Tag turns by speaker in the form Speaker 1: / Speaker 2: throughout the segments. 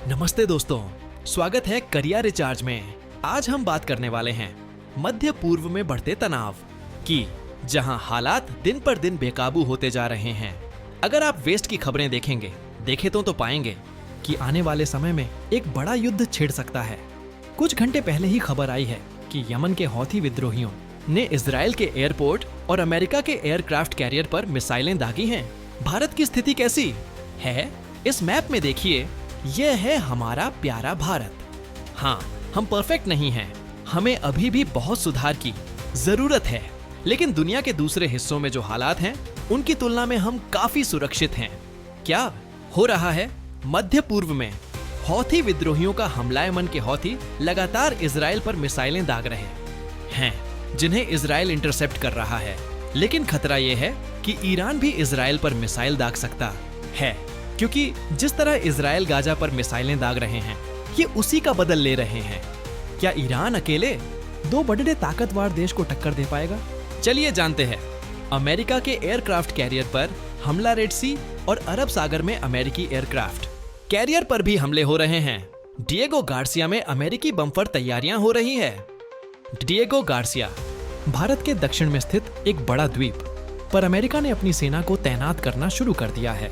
Speaker 1: नमस्ते दोस्तों, स्वागत है करियर रिचार्ज में। आज हम बात करने वाले हैं मध्य पूर्व में बढ़ते तनाव की, जहां हालात दिन पर दिन बेकाबू होते जा रहे हैं। अगर आप वेस्ट की खबरें देखें तो पाएंगे कि आने वाले समय में एक बड़ा युद्ध छिड़ सकता है। कुछ घंटे पहले ही खबर आई है कि यमन के हौथी विद्रोहियों ने इजराइल के एयरपोर्ट और अमेरिका के एयरक्राफ्ट कैरियर पर मिसाइलें दागी हैं। भारत की स्थिति कैसी है? इस मैप में देखिए, यह है हमारा प्यारा भारत। हाँ, हम परफेक्ट नहीं हैं, हमें अभी भी बहुत सुधार की जरूरत है, लेकिन दुनिया के दूसरे हिस्सों में जो हालात हैं, उनकी तुलना में हम काफी सुरक्षित हैं। क्या हो रहा है? मध्य पूर्व में हौथी विद्रोहियों का हमला। यमन के हौथी लगातार इजराइल पर मिसाइलें दाग रहे हैं, जिन्हें इजराइल इंटरसेप्ट कर रहा है। लेकिन खतरा यह है कि ईरान भी इजराइल पर मिसाइल दाग सकता है, क्योंकि जिस तरह इजराइल गाजा पर मिसाइलें दाग रहे हैं, ये उसी का बदल ले रहे हैं। क्या ईरान अकेले दो बड़े ताकतवर देश को टक्कर दे पाएगा? चलिए जानते हैं। अमेरिका के एयरक्राफ्ट कैरियर पर हमला। रेड सी और अरब सागर में अमेरिकी एयरक्राफ्ट कैरियर पर भी हमले हो रहे हैं। डिएगो गार्सिया में अमेरिकी बम पर तैयारियां हो रही है। डिएगो गार्सिया भारत के दक्षिण में स्थित एक बड़ा द्वीप पर अमेरिका ने अपनी सेना को तैनात करना शुरू कर दिया है,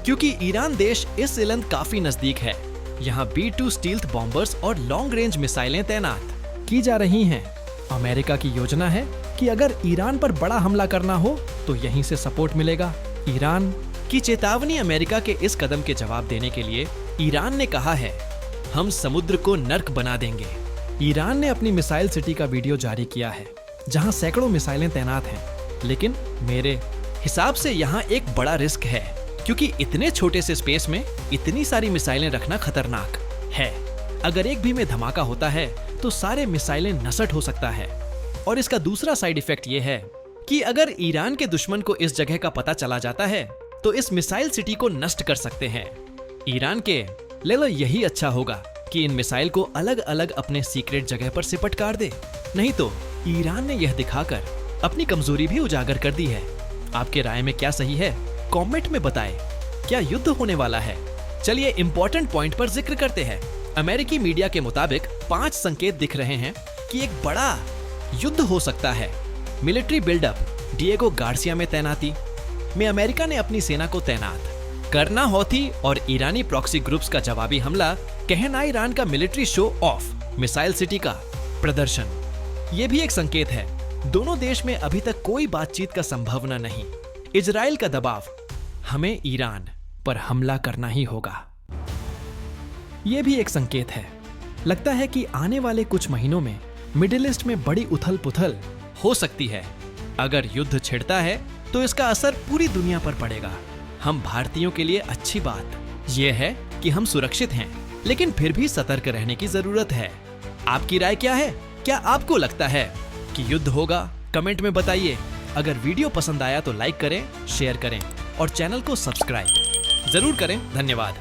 Speaker 1: क्योंकि ईरान देश इस इलंद काफी नजदीक है। यहाँ B-2 स्टील्थ बॉम्बर्स और लॉन्ग रेंज मिसाइलें तैनात की जा रही हैं। अमेरिका की योजना है कि अगर ईरान पर बड़ा हमला करना हो तो यहीं से सपोर्ट मिलेगा। ईरान की चेतावनी। अमेरिका के इस कदम के जवाब देने के लिए ईरान ने कहा है, हम समुद्र को नर्क बना देंगे। ईरान ने अपनी मिसाइल सिटी का वीडियो जारी किया है, जहां सैकड़ों मिसाइलें तैनात हैं। लेकिन मेरे हिसाब से यहाँ एक बड़ा रिस्क है, क्योंकि इतने छोटे से स्पेस में इतनी सारी मिसाइलें रखना खतरनाक है। अगर एक भी में धमाका होता है तो सारे मिसाइलें नष्ट हो सकता है। और इसका दूसरा साइड इफेक्ट ये है कि अगर ईरान के दुश्मन को इस जगह का पता चला जाता है तो इस मिसाइल सिटी को नष्ट कर सकते हैं। ईरान के लिए यही अच्छा होगा कि इन मिसाइल को अलग अलग अपने सीक्रेट जगह पर सिपटकार दे, नहीं तो ईरान ने यह दिखाकर अपनी कमजोरी भी उजागर कर दी है। आपके राय में क्या सही है? कमेंट में बताएं। क्या युद्ध होने वाला है? चलिए इंपॉर्टेंट पॉइंट पर जिक्र करते हैं। अमेरिकी मीडिया के मुताबिक 5 संकेत दिख रहे हैं कि एक बड़ा युद्ध हो सकता है। Military buildup. डिएगो गार्सिया में तैनाती में अमेरिका ने अपनी सेना को तैनात करना। हौथी और ईरानी प्रॉक्सी ग्रुप्स का जवाबी हमला। कहना ईरान का military show off. Missile city का प्रदर्शन। ये भी एक संकेत है। दोनों देश में अभी तक कोई बातचीत का संभावना नहीं। इजराइल का दबाव। हमें ईरान पर हमला करना ही होगा। यह भी एक संकेत है। लगता है कि आने वाले कुछ महीनों में मिडिल ईस्ट में बड़ी उथल पुथल हो सकती है। अगर युद्ध छिड़ता है तो इसका असर पूरी दुनिया पर पड़ेगा। हम भारतीयों के लिए अच्छी बात यह है कि हम सुरक्षित हैं, लेकिन फिर भी सतर्क रहने की जरूरत है। आपकी राय क्या है? क्या आपको लगता है कि युद्ध होगा? कमेंट में बताइए। अगर वीडियो पसंद आया तो लाइक करें, शेयर करें और चैनल को सब्सक्राइब जरूर करें। धन्यवाद।